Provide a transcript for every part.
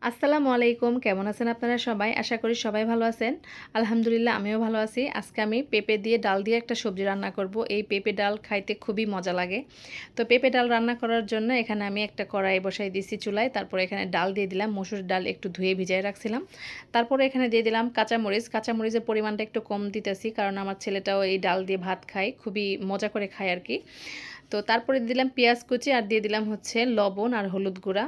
আসসালামু আলাইকুম, কেমন আছেন আপনারা সবাই? আশা করি সবাই ভালো আছেন। আলহামদুলিল্লাহ আমিও ভালো আছি। আজকে আমি পেঁপে দিয়ে ডাল দিয়ে একটা সবজি রান্না করব। এই পেঁপে ডাল খাইতে খুবই মজা লাগে। তো পেঁপে ডাল রান্না করার জন্য এখানে আমি একটা কড়াই বসাই দিয়েছি চুলায়। তারপরে এখানে ডাল দিয়ে দিলাম। মসুর ডাল একটু ধুয়ে ভিজায় রাখছিলাম। তারপরে এখানে দিয়ে দিলাম কাঁচামরিচ। কাঁচামরিচের পরিমাণটা একটু কম দিতেছি, কারণ আমার ছেলেটাও এই ডাল দিয়ে ভাত খায়, খুবই মজা করে খায় আর কি। তো তারপরে দিলাম পেঁয়াজ কুচি আর দিয়ে দিলাম হচ্ছে লবণ আর হলুদ গুঁড়া।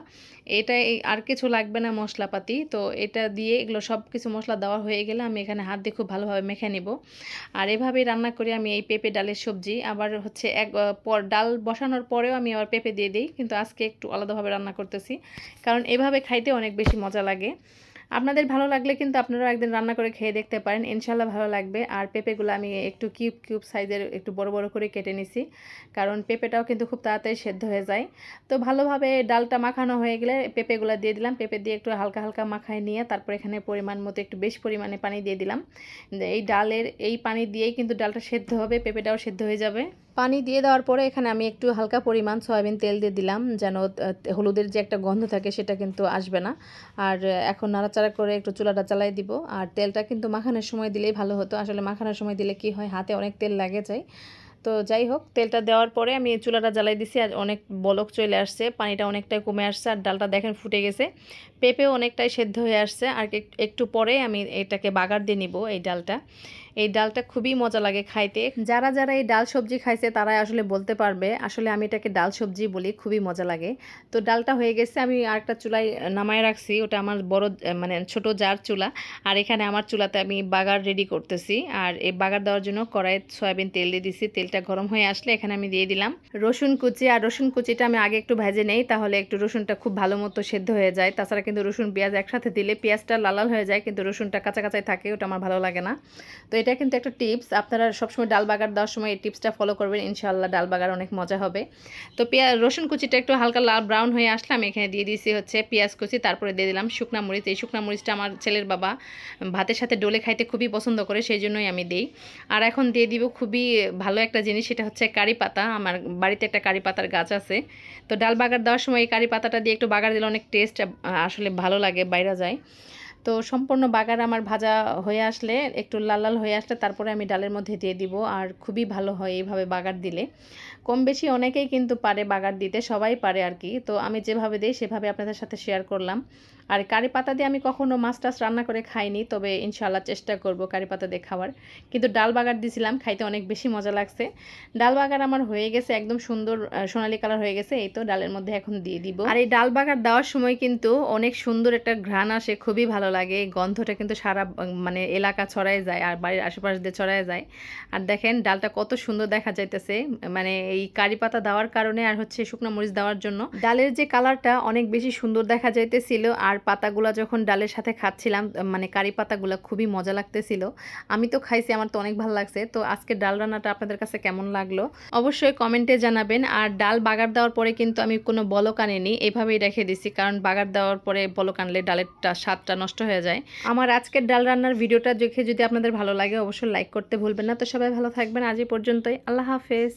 এটা আর কিছু লাগবে না মশলাপাতি। তো এটা দিয়ে এগুলো সব কিছু মশলা দেওয়া হয়ে গেলে আমি এখানে হাত দিয়ে খুব ভালোভাবে মেখে নেব। আর এভাবেই রান্না করি আমি এই পেঁপে ডালের সবজি। আবার হচ্ছে ডাল বসানোর পরেও আমি আবার পেঁপে দিয়ে দিই, কিন্তু আজকে একটু আলাদাভাবে রান্না করতেছি, কারণ এভাবে খাইতে অনেক বেশি মজা লাগে। আপনাদের ভালো লাগলে কিন্তু আপনারাও একদিন রান্না করে খেয়ে দেখতে পারেন, ইনশাল্লাহ ভালো লাগবে। আর পেঁপেগুলো আমি একটু কিউব কিউব সাইজের একটু বড় বড় করে কেটে নিছি, কারণ পেঁপেটাও কিন্তু খুব তাড়াতাড়ি সেদ্ধ হয়ে যায়। তো ভালোভাবে ডালটা মাখানো হয়ে গেলে পেঁপেগুলো দিয়ে দিলাম। পেঁপে দিয়ে একটু হালকা হালকা মাখায় নিয়ে তারপর এখানে পরিমাণ মতো একটু বেশ পরিমাণে পানি দিয়ে দিলাম। এই ডালের এই পানি দিয়েই কিন্তু ডালটা সেদ্ধ হবে, পেঁপেটাও সেদ্ধ হয়ে যাবে। পানি দিয়ে দেওয়ার পরে এখানে আমি একটু হালকা পরিমাণ সয়াবিন তেল দিয়ে দিলাম, যেন হলুদের যে একটা গন্ধ থাকে সেটা কিন্তু আসবে না। আর এখন নাড়াচাড়া করে একটু চুলাটা জ্বালাই দিব। আর তেলটা কিন্তু মাখানোর সময় দিলেই ভালো হতো, আসলে মাখানোর সময় দিলে কি হয়, হাতে অনেক তেল লাগে যায়। তো যাই হোক, তেলটা দেওয়ার পরে আমি চুলাটা জ্বালাই দিছি, আর অনেক বলক চলে আসছে, পানিটা অনেকটাই কমে আসছে, আর ডালটা দেখেন ফুটে গেছে, পেঁপেও অনেকটাই সেদ্ধ হয়ে আসছে। আর একটু পরে আমি এটাকে বাগার দিয়ে নিব। এই ডালটা খুবই মজা লাগে খাইতে। যারা যারা এই ডাল সবজি খাইছে তারাই আসলে বলতে পারবে, আসলে আমি এটাকে ডাল সবজি বলি, খুবই মজা লাগে। তো ডালটা হয়ে গেছে, আমি আরেকটা চুলায় নামায় রাখছি, ওটা আমার বড় মানে ছোট জার চুলা। আর এখানে আমার চুলাতে আমি বাগার রেডি করতেছি। আর এই বাগার দেওয়ার জন্য কড়াইয়ে সয়াবিন তেল দিয়ে দিছি। তেলটা গরম হয়ে আসলে এখানে আমি দিয়ে দিলাম রসুন কুচি। আর রসুন কুচিটা আমি আগে একটু ভেজে নেই, তাহলে একটু রসুনটা খুব ভালো মতো সেদ্ধ হয়ে যায়। তাছাড়া কিন্তু রসুন পেঁয়াজ একসাথে দিলে পেঁয়াজটা লাল লাল হয়ে যায়, কিন্তু রসুনটা কাঁচা কাঁচাই থাকে, ওটা আমার ভালো লাগে না। তো এটা কিন্তু একটা টিপস, আপনারা সবসময় ডাল বাগার দেওয়ার সময় এই টিপসটা ফলো করবেন, ইনশাআল্লাহ ডাল বাগার অনেক মজা হবে। তো রসুন কুচিটা একটু হালকা লাল ব্রাউন হয়ে আসলে আমি এখানে দিয়ে দিয়েছি হচ্ছে পেঁয়াজ কুচি, তারপরে দিয়ে দিলাম শুকনা মরিচ। এই শুকনা মরিচটা আমার ছেলের বাবা ভাতের সাথে ডোলে খাইতে খুবই পছন্দ করে, সেই জন্যই আমি দিই। আর এখন দিয়ে দিব খুবই ভালো একটা জিনিস, সেটা হচ্ছে কারি পাতা। আমার বাড়িতে একটা কারি পাতার গাছ আছে। তো ডাল বাগার দেওয়ার সময় এই কারি পাতাটা দিয়ে একটু বাগার দিলে অনেক টেস্ট আসলে ভালো লাগে, বাইরে যায়। তো সম্পূর্ণ বাগার আমার ভাজা হয়ে আসলে, একটু লাল লাল হয়ে আসলে তারপরে আমি ডালের মধ্যে দিয়ে দিব। আর খুবই ভালো হয় এইভাবে বাগার দিলে। কম বেশি অনেকেই কিন্তু পারে বাগার দিতে, সবাই পারে আর কি। তো আমি যেভাবে দিই সেভাবে আপনাদের সাথে শেয়ার করলাম। আর কারি পাতা দিয়ে আমি কখনো মাছ টাছ রান্না করে খাইনি, তবে ইনশাআল্লাহ চেষ্টা করব কারি পাতা দিয়ে খাওয়ার। কিন্তু ডাল বাগার দিয়েছিলাম, খাইতে অনেক বেশি মজা লাগছে। ডাল বাগার আমার হয়ে গেছে, একদম সুন্দর সোনালি কালার হয়ে গেছে। এই তো ডালের মধ্যে এখন দিয়ে দিব। আর এই ডাল বাগার দেওয়ার সময় কিন্তু অনেক সুন্দর একটা ঘ্রাণ আসে, খুবই ভালো লাগে। এই গন্ধটা কিন্তু সারা মানে এলাকা ছড়ায় যায়, আর বাড়ির আশেপাশ দিয়ে ছড়ায় যায়। আর দেখেন ডালটা কত সুন্দর দেখা যাইতেছে, মানে এই কারি পাতা দেওয়ার কারণে আর হচ্ছে শুকনো মরিচ দেওয়ার জন্য ডালের যে কালারটা অনেক বেশি সুন্দর দেখা যাইতেছিল। আর পাতাগুলা যখন ডালের সাথে খাচ্ছিলাম, মানে কারি পাতাগুলা খুবই মজা লাগতেছিল। আমি তো খাইছি, আমার তো অনেক ভালো লাগছে। তো আজকে ডাল রান্নাটা আপনাদের কাছে কেমন লাগলো অবশ্যই কমেন্টে জানাবেন। আর ডাল বাগার দেওয়ার পরে কিন্তু আমি কোনো বলক আনিনি, এভাবেই রেখে দিছি, কারণ বাগার দেওয়ার পরে বলক আনলে ডালের স্বাদটা নষ্ট হয়ে যায়। আমার আজকের ডাল রান্নার ভিডিওটা দেখে যদি আপনাদের ভালো লাগে অবশ্যই লাইক করতে ভুলবেন না। তো সবাই ভালো থাকবেন, আজ এই পর্যন্তই, আল্লাহ হাফেজ।